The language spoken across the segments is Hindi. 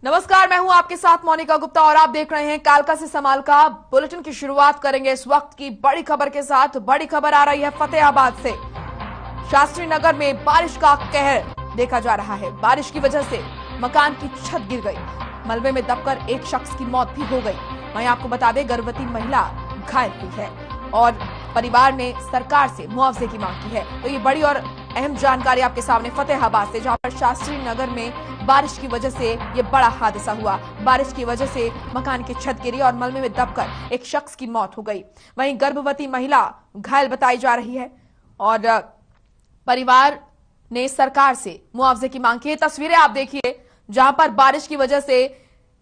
नमस्कार, मैं हूं आपके साथ मोनिका गुप्ता और आप देख रहे हैं कालका से समाल का बुलेटिन की शुरुआत करेंगे इस वक्त की बड़ी खबर के साथ। बड़ी खबर आ रही है फतेहाबाद से। शास्त्री नगर में बारिश का कहर देखा जा रहा है। बारिश की वजह से मकान की छत गिर गई, मलबे में दबकर एक शख्स की मौत भी हो गई। वहीं आपको बता दें गर्भवती महिला घायल हुई है और परिवार ने सरकार से मुआवजे की मांग की है। तो ये बड़ी और अहम जानकारी आपके सामने फतेहाबाद से, जहां पर शास्त्री नगर में बारिश की वजह से ये बड़ा हादसा हुआ। बारिश की वजह से मकान की छत गिरी और मलबे में दबकर एक शख्स की मौत हो गई। वहीं गर्भवती महिला घायल बताई जा रही है और परिवार ने सरकार से मुआवजे की मांग की है। तस्वीरें आप देखिए जहां पर बारिश की वजह से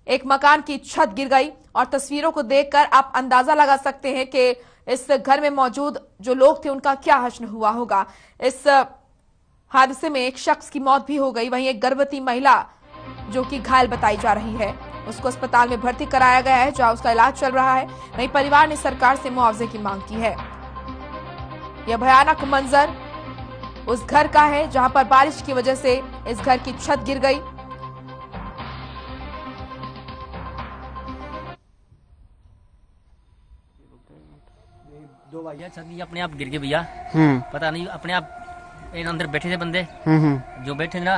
एक मकान की छत गिर गई और तस्वीरों को देखकर आप अंदाजा लगा सकते हैं कि इस घर में मौजूद जो लोग थे उनका क्या हश्र हुआ होगा। इस हादसे में एक शख्स की मौत भी हो गई। वहीं एक गर्भवती महिला जो कि घायल बताई जा रही है, उसको अस्पताल में भर्ती कराया गया है जहां उसका इलाज चल रहा है। वहीं परिवार ने सरकार से मुआवजे की मांग की है। यह भयानक मंजर उस घर का है जहां पर बारिश की वजह से इस घर की छत गिर गई। दो भैया छत अपने आप गिर गए भैया। पता नहीं अपने आप अंदर बैठे थे बंदे जो बैठे ना,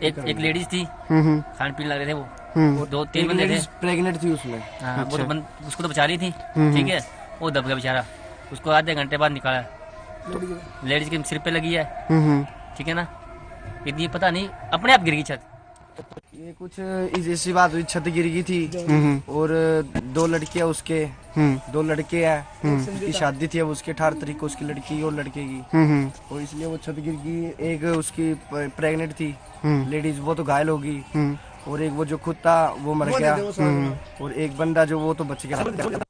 एक लेडीज थी खान पीने लग रहे थे वो दो तीन बंदे थे, प्रेग्नेंट थी उसमें। हाँ, वो तो उसको तो बचा रही थी, ठीक है, वो दब गया बेचारा। उसको आधे घंटे बाद निकाला। लेडीज के सिर पे लगी है, ठीक है ना, यदि पता नहीं अपने आप गिर गई छत। ये कुछ ऐसी बात हुई, छत गिर गई थी और दो लड़कियां उसके, दो लड़के हैं, उसकी शादी थी, अब उसके 18 तारीख को उसकी लड़की और लड़के की, और इसलिए वो छत गिर गई। एक उसकी प्रेग्नेंट थी लेडीज, वो तो घायल हो गई, और एक वो जो खुद था वो मर गया, और एक बंदा जो वो तो बच गया।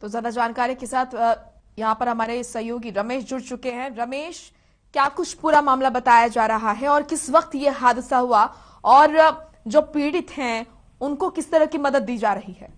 तो ज्यादा जानकारी के साथ यहाँ पर हमारे सहयोगी रमेश जुड़ चुके हैं। रमेश, क्या कुछ पूरा मामला बताया जा रहा है और किस वक्त ये हादसा हुआ और जो पीड़ित हैं उनको किस तरह की मदद दी जा रही है?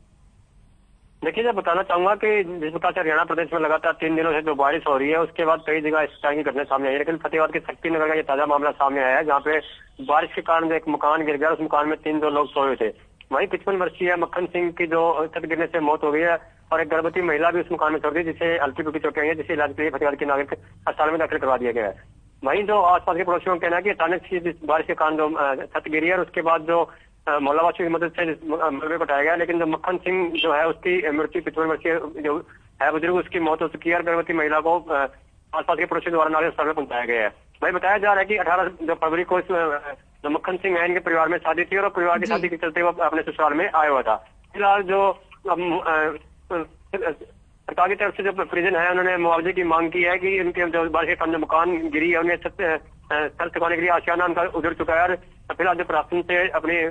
देखिए, मैं बताना चाहूंगा कि जिस प्रकार से हरियाणा प्रदेश में लगातार 3 दिनों से जो बारिश हो रही है उसके बाद कई जगह इस तरह की घटना सामने आई है, लेकिन फतेहाबाद के शक्ति नगर का ये ताजा मामला सामने आया है जहाँ पे बारिश के कारण एक मकान गिर गया। उस मकान में 3 लोग सोए थे। वहीं 55 वर्षीय मक्खन सिंह की जो छत गिरने से मौत हो गई है और एक गर्भवती महिला भी उस मकान में सो गई, जिसे हल्की फुल्की चोटें आई है, जिसे इलाज के लिए फतेहाबाद के नागरिक अस्पताल में दाखिल करवा दिया गया है। वहीं जो आसपास के पड़ोसियों का कहना है कि अचानक से बारिश के कारण जो छत गिरी है और उसके बाद जो मोहल्लावासियों की मदद से मलबे को हटाया गया, लेकिन जो मक्खन सिंह जो है उसकी मृत्यु 55 वर्षीय जो है बुजुर्ग, उसकी मौत हो चुकी है और गर्भवती महिला को आसपास के पड़ोसियों द्वारा नागरिक अस्पताल में पहुंचाया गया है। वही बताया जा रहा है कि 18 फरवरी को जो मक्खन सिंह है इनके परिवार में शादी थी और परिवार की शादी के चलते वो अपने ससुराल में आया हुआ था। फिलहाल जो सरकार की तरफ से जो परिजन है उन्होंने मुआवजे की मांग की है कि उनके जो बारिश के कारण जो मकान गिरी है उन्हें छत चुकाने के लिए आशियाना उनका उजड़ चुका है और फिलहाल जो प्रशासन से अपने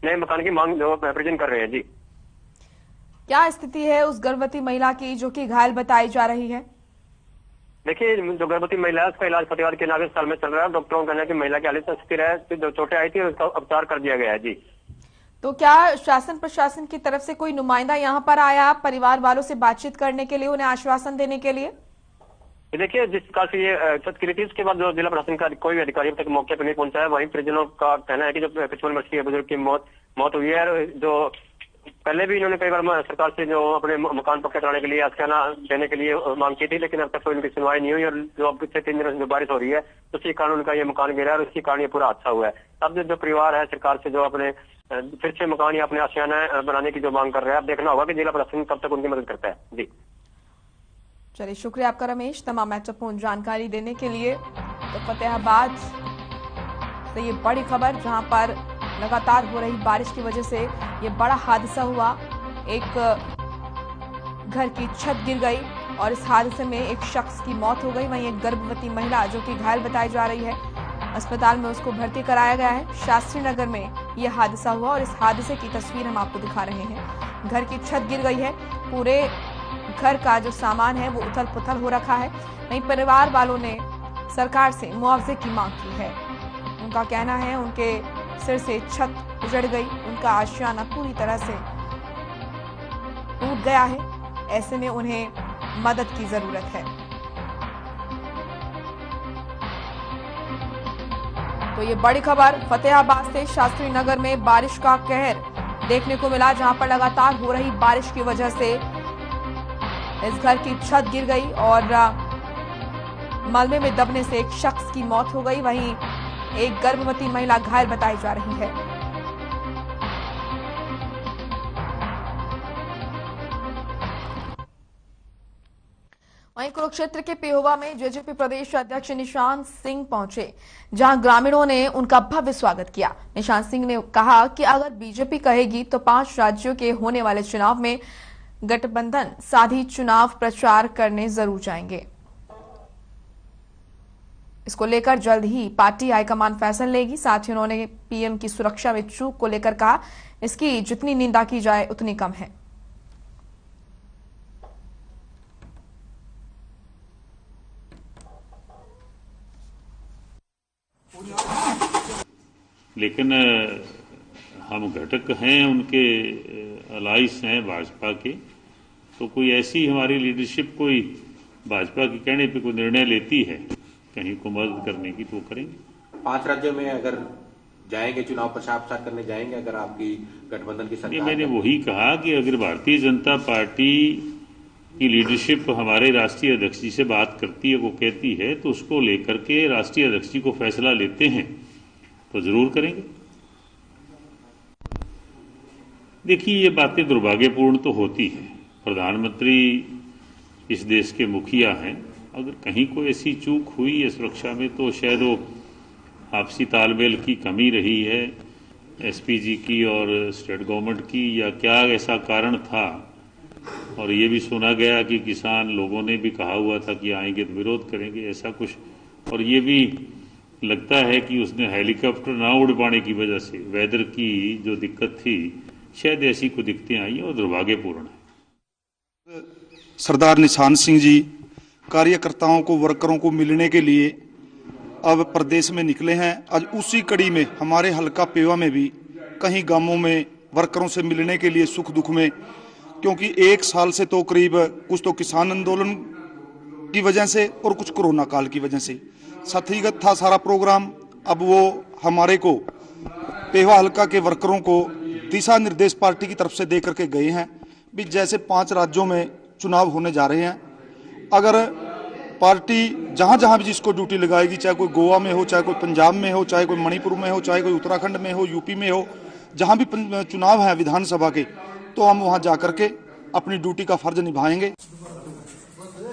नए मकान की मांग जो परिजन कर रहे हैं। जी, क्या स्थिति है उस गर्भवती महिला की जो कि घायल बताई जा रही है? देखिए, जो गर्भवती महिला है उसका इलाज फतेहाबाद के नागरिक अस्पताल में चल रहा है। डॉक्टरों का कहना है कि महिला की हालत स्थिर है, जो चोटें आई थी उसका उपचार कर दिया गया है। जी, तो क्या शासन प्रशासन की तरफ से कोई नुमाइंदा यहाँ पर आया परिवार वालों से बातचीत करने के लिए, उन्हें आश्वासन देने के लिए? देखिए, जिस प्रकार से ये छत गिरी थी उसके बाद जो जिला प्रशासन का कोई भी अधिकारी अब तक मौके पर नहीं पहुंचा है। वहीं परिजनों का कहना है कि जो 55 वर्षीय बुजुर्ग की मौत हुई है, जो पहले भी इन्होंने कई बार सरकार से जो अपने मकान पक्का कराने के लिए आशियाना देने के लिए मांग की थी, लेकिन अब तक कोई उनकी सुनवाई नहीं हुई और जो अब पिछले 3 दिनों से जो बारिश हो रही है उसी कारण उनका ये मकान गिरा और उसी कारण ये पूरा हादसा हुआ है। अब जो परिवार है सरकार से जो अपने फिर से मकान या अपने आशियाना बनाने की जो मांग कर रहा है, अब देखना होगा कि जिला प्रशासन कब तक उनकी मदद करता है। जी, चलिए, शुक्रिया आपका रमेश तमाम महत्वपूर्ण जानकारी देने के लिए। तो फतेहाबाद से ये बड़ी खबर जहां पर लगातार हो रही बारिश की वजह से ये बड़ा हादसा हुआ। एक घर की छत गिर गई और इस हादसे में एक शख्स की मौत हो गई। वहीं एक गर्भवती महिला जो कि घायल बताई जा रही है, अस्पताल में उसको भर्ती कराया गया है। शास्त्री नगर में यह हादसा हुआ और इस हादसे की तस्वीर हम आपको दिखा रहे हैं। घर की छत गिर गई है, पूरे घर का जो सामान है वो उथल पुथल हो रखा है। वहीं परिवार वालों ने सरकार से मुआवजे की मांग की है। उनका कहना है उनके सिर से छत उजड़ गई, उनका आशियाना पूरी तरह से टूट गया है। ऐसे में उन्हें मदद की जरूरत है। तो ये बड़ी खबर फतेहाबाद से। शास्त्री नगर में बारिश का कहर देखने को मिला, जहां पर लगातार हो रही बारिश की वजह से इस घर की छत गिर गई और मलबे में दबने से एक शख्स की मौत हो गई। वहीं एक गर्भवती महिला घायल बताई जा रही है। वहीं कुरुक्षेत्र के पेहोवा में जेजेपी प्रदेश अध्यक्ष निशांत सिंह पहुंचे, जहां ग्रामीणों ने उनका भव्य स्वागत किया। निशांत सिंह ने कहा कि अगर बीजेपी कहेगी तो 5 राज्यों के होने वाले चुनाव में गठबंधन साधी चुनाव प्रचार करने जरूर जाएंगे। इसको लेकर जल्द ही पार्टी हाईकमान फैसला लेगी। साथ ही उन्होंने पीएम की सुरक्षा में चूक को लेकर कहा, इसकी जितनी निंदा की जाए उतनी कम है। लेकिन हम घटक हैं, उनके अलाइंस हैं भाजपा के, तो कोई ऐसी हमारी लीडरशिप कोई भाजपा के कहने पे कोई निर्णय लेती है कहीं को मदद करने की, तो करेंगे। 5 राज्यों में अगर जाएंगे, चुनाव प्रचार करने जाएंगे अगर आपकी गठबंधन की सरकार? मैंने वही कहा कि अगर भारतीय जनता पार्टी की लीडरशिप हमारे राष्ट्रीय अध्यक्ष जी से बात करती है, वो कहती है, तो उसको लेकर के राष्ट्रीय अध्यक्ष जी को फैसला लेते हैं तो जरूर करेंगे। देखिए, ये बातें दुर्भाग्यपूर्ण तो होती है। प्रधानमंत्री इस देश के मुखिया हैं, अगर कहीं कोई ऐसी चूक हुई है सुरक्षा में तो शायद वो आपसी तालमेल की कमी रही है एसपीजी की और स्टेट गवर्नमेंट की, या क्या ऐसा कारण था। और ये भी सुना गया कि किसान लोगों ने भी कहा हुआ था कि आएंगे तो विरोध करेंगे, ऐसा कुछ। और ये भी लगता है कि उसने हेलीकॉप्टर ना उड़ पाने की वजह से वेदर की जो दिक्कत थी, शायद ऐसी कोई दिक्कतें आई और दुर्भाग्यपूर्ण है। सरदार निशांत सिंह जी कार्यकर्ताओं को, वर्करों को मिलने के लिए अब प्रदेश में निकले हैं। आज उसी कड़ी में हमारे हल्का पेवा में भी कहीं गांवों में वर्करों से मिलने के लिए सुख दुख में, क्योंकि 1 साल से तो करीब कुछ तो किसान आंदोलन की वजह से और कुछ कोरोना काल की वजह से साथीगत था सारा प्रोग्राम। अब वो हमारे को पेवा हल्का के वर्करों को दिशा निर्देश पार्टी की तरफ से दे करके गए हैं भी जैसे 5 राज्यों में चुनाव होने जा रहे हैं, अगर पार्टी जहां जहां भी जिसको ड्यूटी लगाएगी, चाहे कोई गोवा में हो, चाहे कोई पंजाब में हो, चाहे कोई मणिपुर में हो, चाहे कोई उत्तराखंड में हो, यूपी में हो, जहां भी चुनाव है विधानसभा के, तो हम वहां जाकर के अपनी ड्यूटी का फर्ज निभाएंगे।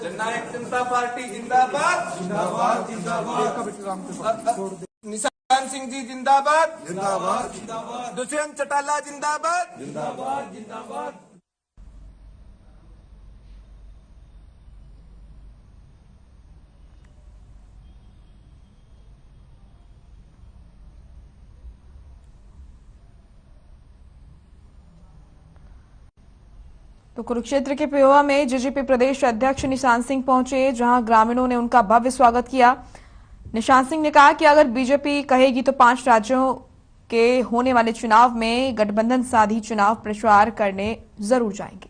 जननायक जनता पार्टी जिंदाबाद जिंदाबाद जिंदाबाद। निशांत सिंह जी जिंदाबाद जिंदाबाद जिंदाबाद। दुष्यंत चौटाला जिंदाबाद जिंदाबाद जिंदाबाद। तो कुरुक्षेत्र के पेहोवा में जेजेपी प्रदेश अध्यक्ष निशांत सिंह पहुंचे, जहां ग्रामीणों ने उनका भव्य स्वागत किया। निशांत सिंह ने कहा कि अगर बीजेपी कहेगी तो 5 राज्यों के होने वाले चुनाव में गठबंधन साधी चुनाव प्रचार करने जरूर जाएंगे।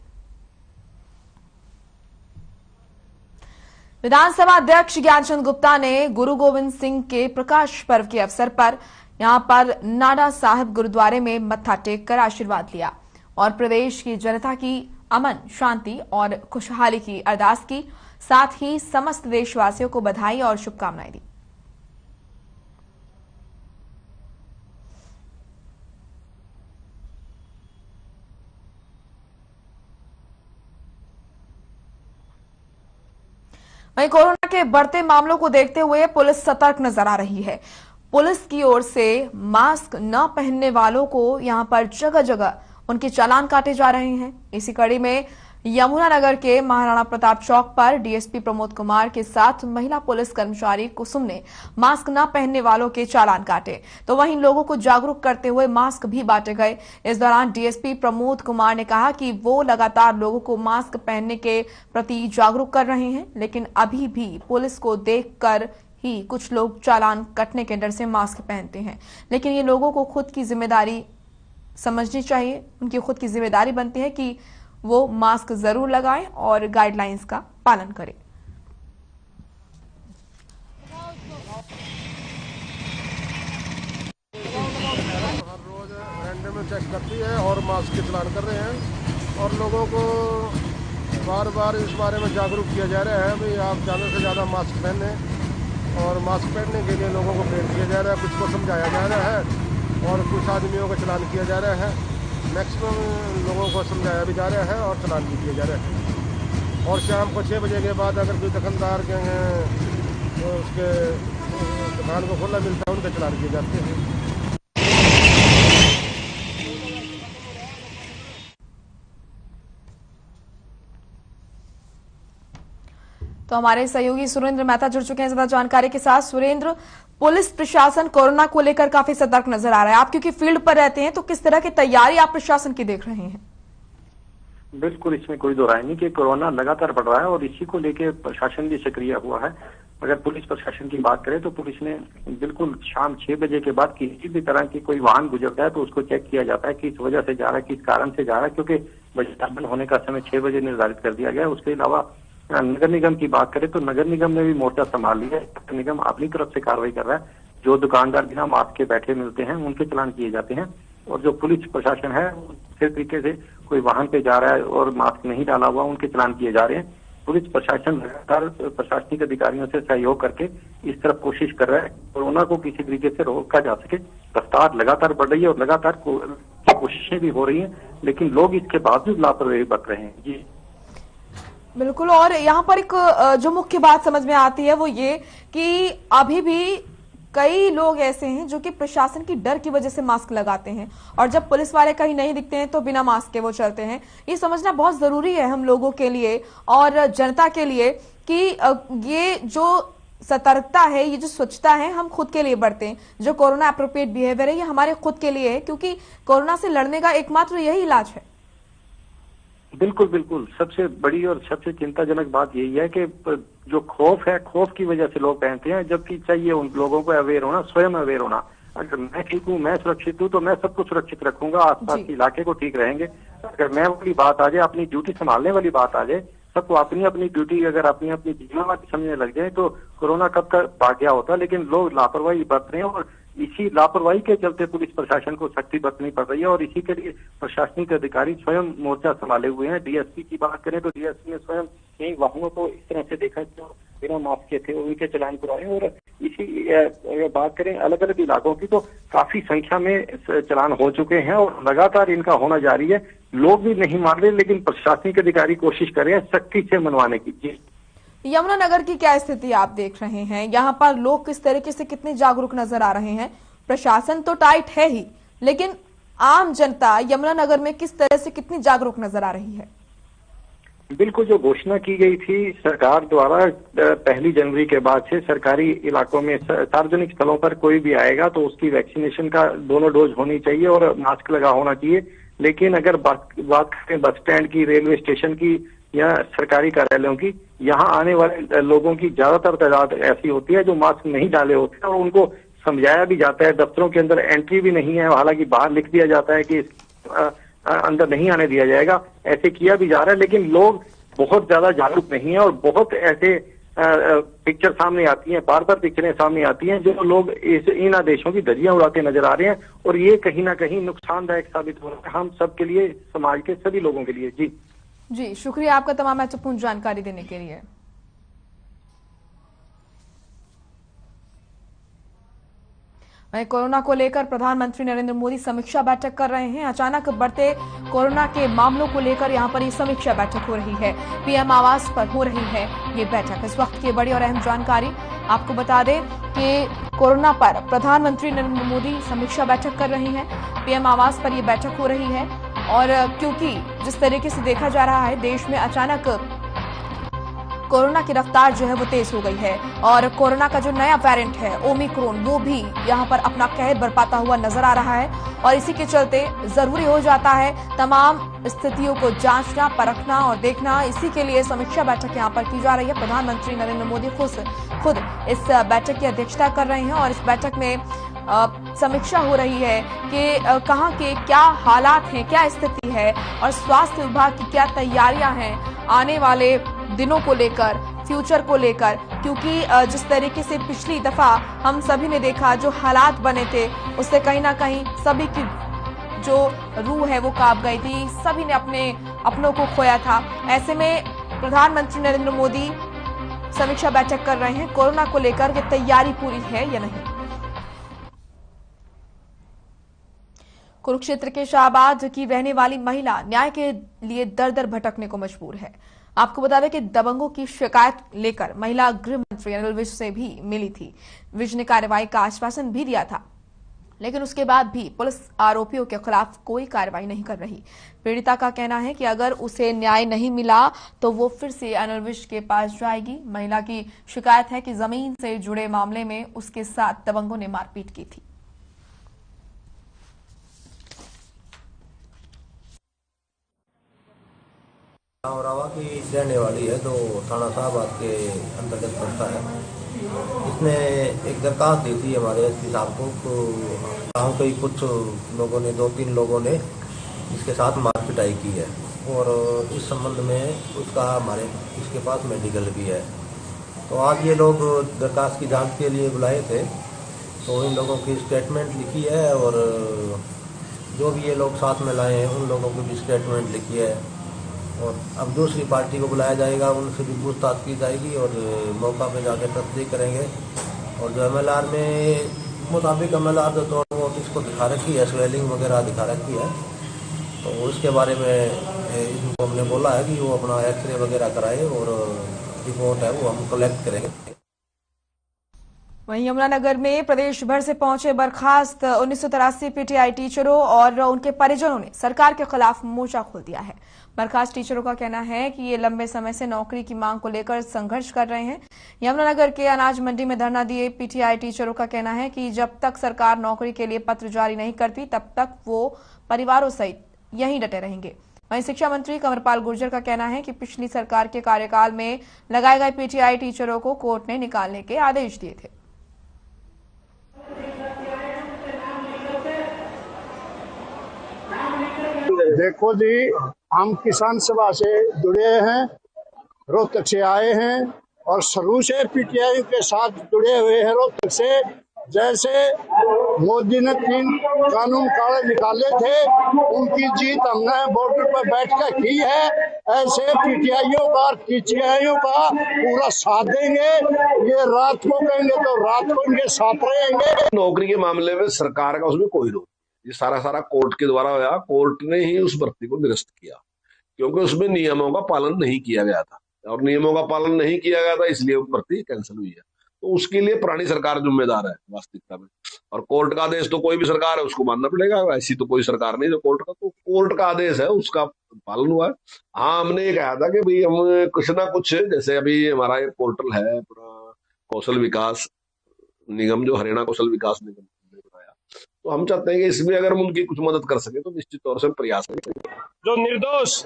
विधानसभा अध्यक्ष ज्ञानचंद गुप्ता ने गुरु गोविंद सिंह के प्रकाश पर्व के अवसर पर यहां पर नाडा साहिब गुरुद्वारे में मत्था टेक कर आशीर्वाद लिया और प्रदेश की जनता की अमन, शांति और खुशहाली की अरदास की। साथ ही समस्त देशवासियों को बधाई और शुभकामनाएं दी। वहीं कोरोना के बढ़ते मामलों को देखते हुए पुलिस सतर्क नजर आ रही है। पुलिस की ओर से मास्क न पहनने वालों को यहां पर जगह जगह उनके चालान काटे जा रहे हैं। इसी कड़ी में यमुनानगर के महाराणा प्रताप चौक पर डीएसपी प्रमोद कुमार के साथ महिला पुलिस कर्मचारी कुसुम ने मास्क न पहनने वालों के चालान काटे, तो वहीं लोगों को जागरूक करते हुए मास्क भी बांटे गए। इस दौरान डीएसपी प्रमोद कुमार ने कहा कि वो लगातार लोगों को मास्क पहनने के प्रति जागरूक कर रहे हैं, लेकिन अभी भी पुलिस को देखकर ही कुछ लोग चालान कटने के डर से मास्क पहनते हैं, लेकिन ये लोगों को खुद की जिम्मेदारी समझनी चाहिए। उनकी खुद की जिम्मेदारी बनती है कि वो मास्क जरूर लगाएं और गाइडलाइंस का पालन करें। हर रोज रैंडम में चेक करती है और मास्क के चलान कर रहे हैं और लोगों को बार बार इस बारे में जागरूक किया जा रहा है भाई आप ज़्यादा से ज़्यादा मास्क पहने और मास्क पहनने के लिए लोगों को प्रेरित किया जा रहा है, कुछ को समझाया जा रहा है और कुछ आदमियों का चलान किया जा रहा है। मैक्सिमम लोगों को समझाया भी जा रहा है और चलान भी किया जा रहा है। और शाम को 6 बजे के बाद अगर कोई दुकानदार के तो उसके दुकान को खुला मिलता है उनके चलान किए जाते हैं। तो हमारे सहयोगी सुरेंद्र मेहता जुड़ चुके हैं ज्यादा जानकारी के साथ। सुरेंद्र, पुलिस प्रशासन कोरोना को लेकर काफी सतर्क नजर आ रहा है। आप क्योंकि फील्ड पर रहते हैं, तो किस तरह की तैयारी आप प्रशासन की देख रहे हैं? बिल्कुल, इसमें कोई दो राय नहीं कि कोरोना लगातार बढ़ रहा है और इसी को लेकर प्रशासन भी सक्रिय हुआ है। अगर पुलिस प्रशासन की बात करें तो पुलिस ने बिल्कुल शाम 6 बजे के बाद किसी भी तरह की कोई वाहन गुजरता है तो उसको चेक किया जाता है किस वजह से जा रहा है, किस कारण से जा रहा है, क्योंकि बाजार बंद होने का समय 6 बजे निर्धारित कर दिया गया है। उसके अलावा नगर निगम की बात करें तो नगर निगम ने भी मोर्चा संभाल लिया है। नगर निगम अपनी तरफ से कार्रवाई कर रहा है। जो दुकानदार बिना मास्क के बैठे मिलते हैं उनके चलान किए जाते हैं और जो पुलिस प्रशासन है इस तरीके से कोई वाहन पे जा रहा है और मास्क नहीं डाला हुआ उनके चलान किए जा रहे हैं। पुलिस प्रशासन लगातार प्रशासनिक अधिकारियों से सहयोग करके इस तरफ कोशिश कर रहा है कोरोना को किसी तरीके से रोका जा सके। रफ्तार लगातार बढ़ रही है और लगातार कोशिशें भी हो रही हैं, लेकिन लोग इसके बावजूद लापरवाही बरत रहे हैं। जी बिल्कुल। और यहाँ पर एक जो मुख्य बात समझ में आती है वो ये कि अभी भी कई लोग ऐसे हैं जो कि प्रशासन की डर की वजह से मास्क लगाते हैं और जब पुलिस वाले कहीं नहीं दिखते हैं तो बिना मास्क के वो चलते हैं। ये समझना बहुत जरूरी है हम लोगों के लिए और जनता के लिए कि ये जो सतर्कता है, ये जो स्वच्छता है, हम खुद के लिए बरतें। जो कोरोना एप्रोप्रिएट बिहेवियर है ये हमारे खुद के लिए है, क्योंकि कोरोना से लड़ने का एकमात्र यही इलाज है। बिल्कुल बिल्कुल, सबसे बड़ी और सबसे चिंताजनक बात यही है कि जो खौफ है, खौफ की वजह से लोग पहनते हैं, जबकि चाहिए उन लोगों को अवेयर होना, स्वयं अवेयर होना। अगर मैं ठीक हूँ, मैं सुरक्षित हूँ तो मैं सबको सुरक्षित रखूंगा, आसपास के इलाके को ठीक रहेंगे। अगर मैं वाली बात आ जाए, अपनी ड्यूटी संभालने वाली बात आ जाए, सबको अपनी अपनी ड्यूटी अगर अपनी अपनी जिम्मेदारी समझने लग जाए तो कोरोना कब तक भाग गया होता। लेकिन लोग लापरवाही बरत रहे हैं और इसी लापरवाही के चलते पुलिस प्रशासन को सख्ती बरतनी पड़ रही है और इसी के लिए प्रशासनिक अधिकारी स्वयं मोर्चा संभाले हुए हैं। डीएसपी की बात करें तो डीएसपी ने स्वयं कई वाहनों को इस तरह से देखा जो बिना मास्क के थे उनके चलान कराए। और इसी अगर बात करें अलग अलग इलाकों की तो काफी संख्या में चलान हो चुके हैं और लगातार इनका होना जारी है। लोग भी नहीं मान रहे, लेकिन प्रशासनिक अधिकारी कोशिश कर रहे हैं सख्ती से मनवाने की। यमुनानगर की क्या स्थिति आप देख रहे हैं? यहाँ पर लोग किस तरीके से कितने जागरूक नजर आ रहे हैं? प्रशासन तो टाइट है ही, लेकिन आम जनता यमुनानगर में किस तरह से कितनी जागरूक नजर आ रही है? बिल्कुल, जो घोषणा की गई थी सरकार द्वारा 1 जनवरी के बाद से सरकारी इलाकों में सार्वजनिक स्थलों पर कोई भी आएगा तो उसकी वैक्सीनेशन का 2 डोज होनी चाहिए और मास्क लगा होना चाहिए। लेकिन अगर बात करें बस स्टैंड की, रेलवे स्टेशन की या सरकारी कार्यालयों की, यहाँ आने वाले लोगों की ज्यादातर तादाद ऐसी होती है जो मास्क नहीं डाले होते हैं और उनको समझाया भी जाता है। दफ्तरों के अंदर एंट्री भी नहीं है, हालांकि बाहर लिख दिया जाता है कि अंदर नहीं आने दिया जाएगा, ऐसे किया भी जा रहा है। लेकिन लोग बहुत ज्यादा जागरूक नहीं है और बहुत ऐसे पिक्चर सामने आती हैं, बार बार पिक्चरें सामने आती हैं जो लोग इन आदेशों की धज्जियां उड़ाते नजर आ रहे हैं और ये कहीं ना कहीं नुकसानदायक साबित हो रहा है हम सब के लिए, समाज के सभी लोगों के लिए। जी शुक्रिया आपका तमाम महत्वपूर्ण जानकारी देने के लिए। वहीं कोरोना को लेकर प्रधानमंत्री नरेंद्र मोदी समीक्षा बैठक कर रहे हैं। अचानक बढ़ते कोरोना के मामलों को लेकर यहां पर ये समीक्षा बैठक हो रही है। पीएम आवास पर हो रही है ये बैठक। इस वक्त की बड़ी और अहम जानकारी आपको बता दें कि कोरोना पर प्रधानमंत्री नरेंद्र मोदी समीक्षा बैठक कर रही हैं। पीएम आवास पर यह बैठक हो रही है और क्योंकि जिस तरीके से देखा जा रहा है देश में अचानक कोरोना की रफ्तार जो है वो तेज हो गई है और कोरोना का जो नया वेरिएंट है ओमिक्रॉन वो भी यहां पर अपना कहर बरपाता हुआ नजर आ रहा है और इसी के चलते जरूरी हो जाता है तमाम स्थितियों को जांचना, परखना और देखना। इसी के लिए समीक्षा बैठक यहां पर की जा रही है। प्रधानमंत्री नरेंद्र मोदी खुद इस बैठक की अध्यक्षता कर रहे हैं और इस बैठक में समीक्षा हो रही है कि कहां के क्या हालात हैं, क्या स्थिति है और स्वास्थ्य विभाग की क्या तैयारियां हैं आने वाले दिनों को लेकर, फ्यूचर को लेकर, क्योंकि जिस तरीके से पिछली दफा हम सभी ने देखा जो हालात बने थे उससे कहीं ना कहीं सभी की जो रूह है वो कांप गई थी, सभी ने अपनों को खोया था। ऐसे में प्रधानमंत्री नरेंद्र मोदी समीक्षा बैठक कर रहे हैं कोरोना को लेकर कि तैयारी पूरी है या नहीं। कुरुक्षेत्र के शाहबाद की रहने वाली महिला न्याय के लिए दर दर भटकने को मजबूर है। आपको बता दें कि दबंगों की शिकायत लेकर महिला गृह मंत्री अनिल विज से भी मिली थी। विज ने कार्रवाई का आश्वासन भी दिया था, लेकिन उसके बाद भी पुलिस आरोपियों के खिलाफ कोई कार्रवाई नहीं कर रही। पीड़िता का कहना है कि अगर उसे न्याय नहीं मिला तो वो फिर से अनिल विज के पास जाएगी। महिला की शिकायत है कि जमीन से जुड़े मामले में उसके साथ दबंगों ने मारपीट की थी। रावा की रहने वाली है, जो थाना साहबाद के अंतर्गत पड़ता है। इसने एक दरखास्त दी थी हमारे एसपी साहब को, तो गाँव के कुछ लोगों ने, 2-3 लोगों ने इसके साथ मार पिटाई की है और इस संबंध में उसका हमारे इसके पास मेडिकल भी है। तो आज ये लोग दरखास्त की जांच के लिए बुलाए थे, तो इन लोगों की स्टेटमेंट लिखी है और जो भी ये लोग साथ में लाए हैं उन लोगों की भी स्टेटमेंट लिखी है और अब दूसरी पार्टी को बुलाया जाएगा, उनसे भी पूछताछ की जाएगी और मौका पे जाके तस्दीक करेंगे। और जो MLR में मुताबिक MLR जो तो वो इसको दिखा रखी है, स्वेलिंग वगैरह दिखा रखी है, तो उसके बारे में इनको हमने बोला है कि वो अपना एक्सरे वगैरह कराए और रिपोर्ट है वो हम कलेक्ट करेंगे। वहीं यमुनानगर में प्रदेश भर से पहुंचे बर्खास्त 1983 पीटीआई टीचरों और उनके परिजनों ने सरकार के खिलाफ मोर्चा खोल दिया है। बर्खास्त टीचरों का कहना है कि ये लंबे समय से नौकरी की मांग को लेकर संघर्ष कर रहे हैं। यमुनानगर के अनाज मंडी में धरना दिए पीटीआई टीचरों का कहना है कि जब तक सरकार नौकरी के लिए पत्र जारी नहीं करती तब तक वो परिवारों सहित यहीं डटे रहेंगे। वहीं शिक्षा मंत्री कंवरपाल गुर्जर का कहना है कि पिछली सरकार के कार्यकाल में लगाए गए पीटीआई टीचरों को कोर्ट ने निकालने के आदेश दिए थे। देखो जी, हम किसान सभा से जुड़े हैं, रोहतक से आए हैं और शुरू से पीटीआई के साथ जुड़े हुए हैं। रोहतक से जैसे मोदी ने 3 कानून काले निकाले थे, उनकी जीत हमने बॉर्डर पर बैठकर की है। ऐसे पीटीआईयों का, टीचरों का पूरा साथ देंगे। ये रात को कहेंगे तो रात को इनके साथ रहेंगे। नौकरी के मामले में सरकार का उसमें कोई रोक, ये सारा कोर्ट के द्वारा हुआ। कोर्ट ने ही उस भर्ती को निरस्त किया क्योंकि उसमें नियमों का पालन नहीं किया गया था और नियमों का पालन नहीं किया गया था इसलिए वो भर्ती कैंसिल हुई है। तो उसके लिए पुरानी सरकार जिम्मेदार है वास्तविकता में, और कोर्ट का आदेश तो कोई भी सरकार है उसको मानना पड़ेगा। ऐसी तो कोई सरकार नहीं जो कोर्ट का आदेश है उसका पालन हुआ है। हाँ, हमने ये कहा था कि भाई हम कुछ ना कुछ, जैसे अभी हमारा एक पोर्टल है कौशल विकास निगम, जो हरियाणा कौशल विकास निगम, तो हम चाहते हैं कि इसमें अगर हम उनकी कुछ मदद कर सके तो निश्चित तौर से प्रयास करेंगे। जो निर्दोष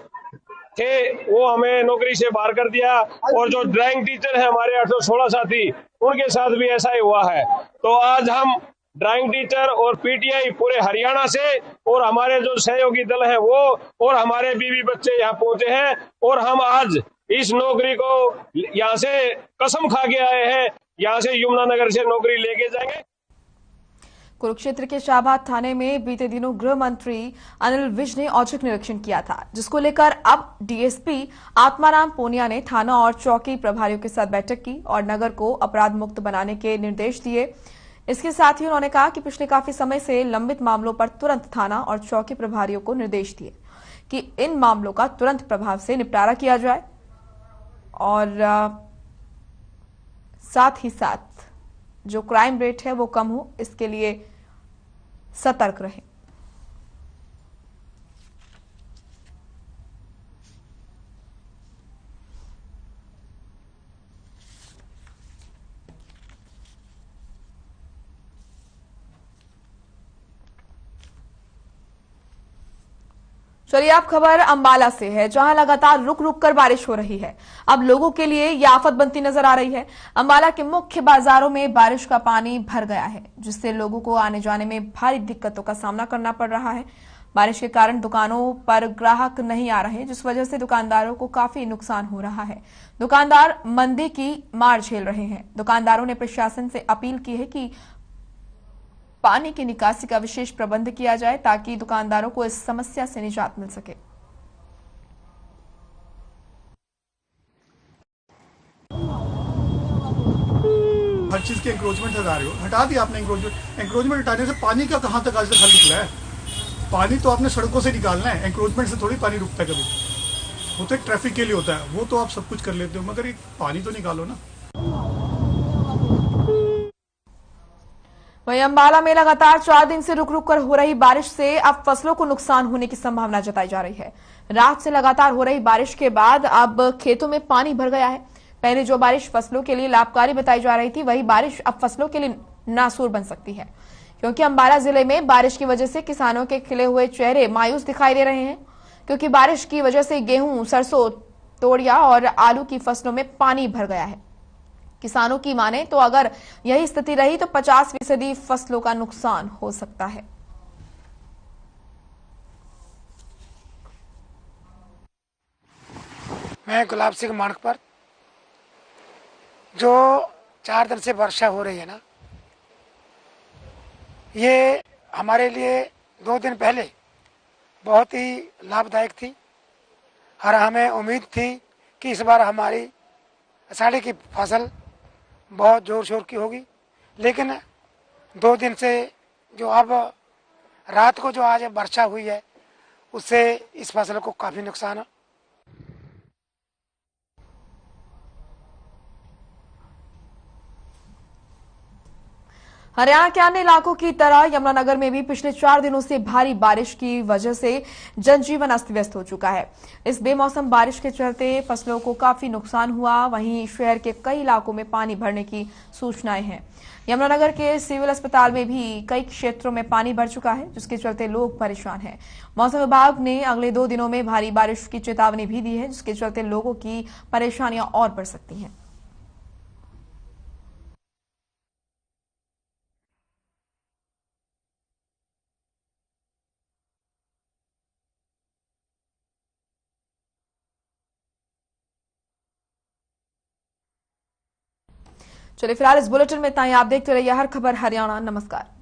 थे वो हमें नौकरी से बाहर कर दिया और जो ड्राइंग टीचर है हमारे 816 साथी, उनके साथ भी ऐसा ही हुआ है। तो आज हम ड्राइंग टीचर और पीटीआई पूरे हरियाणा से और हमारे जो सहयोगी दल है वो और हमारे बीवी बच्चे यहाँ पहुंचे हैं और हम आज इस नौकरी को यहाँ से कसम खा के आए हैं, यहाँ से यमुनानगर से नौकरी लेके जाएंगे। कुरुक्षेत्र के शाहबाद थाने में बीते दिनों गृह मंत्री अनिल विज ने औचक निरीक्षण किया था, जिसको लेकर अब डीएसपी आत्माराम पूनिया ने थाना और चौकी प्रभारियों के साथ बैठक की और नगर को अपराध मुक्त बनाने के निर्देश दिए। इसके साथ ही उन्होंने कहा कि पिछले काफी समय से लंबित मामलों पर तुरंत थाना और चौकी प्रभारियों को निर्देश दिए कि इन मामलों का तुरंत प्रभाव से निपटारा किया जाए और साथ ही साथ जो क्राइम रेट है वो कम हो, इसके लिए सतर्क रहें। चलिए अब खबर अंबाला से है, जहां लगातार रुक रुक कर बारिश हो रही है। अब लोगों के लिए यह आफत बनती नजर आ रही है। अंबाला के मुख्य बाजारों में बारिश का पानी भर गया है, जिससे लोगों को आने जाने में भारी दिक्कतों का सामना करना पड़ रहा है। बारिश के कारण दुकानों पर ग्राहक नहीं आ रहे, जिस वजह से दुकानदारों को काफी नुकसान हो रहा है। दुकानदार मंदी की मार झेल रहे हैं। दुकानदारों ने प्रशासन से अपील की है कि पानी की निकासी का विशेष प्रबंध किया जाए, ताकि दुकानदारों को इस समस्या से निजात मिल सके। हर चीज के एंक्रोचमेंट हटा रहे हो, हटा दिया आपने एंक्रोचमेंट हटाने से पानी का कहां तक आज तक हल निकला है? पानी तो आपने सड़कों से निकालना है, एंक्रोचमेंट से थोड़ी पानी रुकता है कभी। वो तो एक ट्रैफिक के लिए होता है, वो तो आप सब कुछ कर लेते हो, मगर एक पानी तो निकालो ना। वहीं अंबाला में लगातार 4 दिन से रुक रुक कर हो रही बारिश से अब फसलों को नुकसान होने की संभावना जताई जा रही है। रात से लगातार हो रही बारिश के बाद अब खेतों में पानी भर गया है। पहले जो बारिश फसलों के लिए लाभकारी बताई जा रही थी, वही बारिश अब फसलों के लिए नासूर बन सकती है, क्योंकि अंबाला जिले में बारिश की वजह से किसानों के खिले हुए चेहरे मायूस दिखाई दे रहे हैं, क्योंकि बारिश की वजह से गेहूं, सरसों, तोड़िया और आलू की फसलों में पानी भर गया है। किसानों की माने तो अगर यही स्थिति रही तो 50% फसलों का नुकसान हो सकता है। मैं गुलाब सिंह माणक पर जो 4 दिन से वर्षा हो रही है ना, ये हमारे लिए 2 दिन पहले बहुत ही लाभदायक थी और हमें उम्मीद थी कि इस बार हमारी आषाढ़ी की फसल बहुत जोर शोर की होगी। लेकिन 2 दिन से जो अब रात को जो आज वर्षा हुई है, उससे इस फसल को काफ़ी नुकसान है। हरियाणा के अन्य इलाकों की तरह यमुनानगर में भी पिछले 4 दिनों से भारी बारिश की वजह से जनजीवन अस्त व्यस्त हो चुका है। इस बेमौसम बारिश के चलते फसलों को काफी नुकसान हुआ। वहीं शहर के कई इलाकों में पानी भरने की सूचनाएं हैं। यमुनानगर के सिविल अस्पताल में भी कई क्षेत्रों में पानी भर चुका है, जिसके चलते लोग परेशान हैं। मौसम विभाग ने अगले 2 दिनों में भारी बारिश की चेतावनी भी दी है, जिसके चलते लोगों की परेशानियां और बढ़ सकती हैं। चलिए फिलहाल इस बुलेटिन में इतना ही। आप देखते रहिए हर खबर हरियाणा। नमस्कार।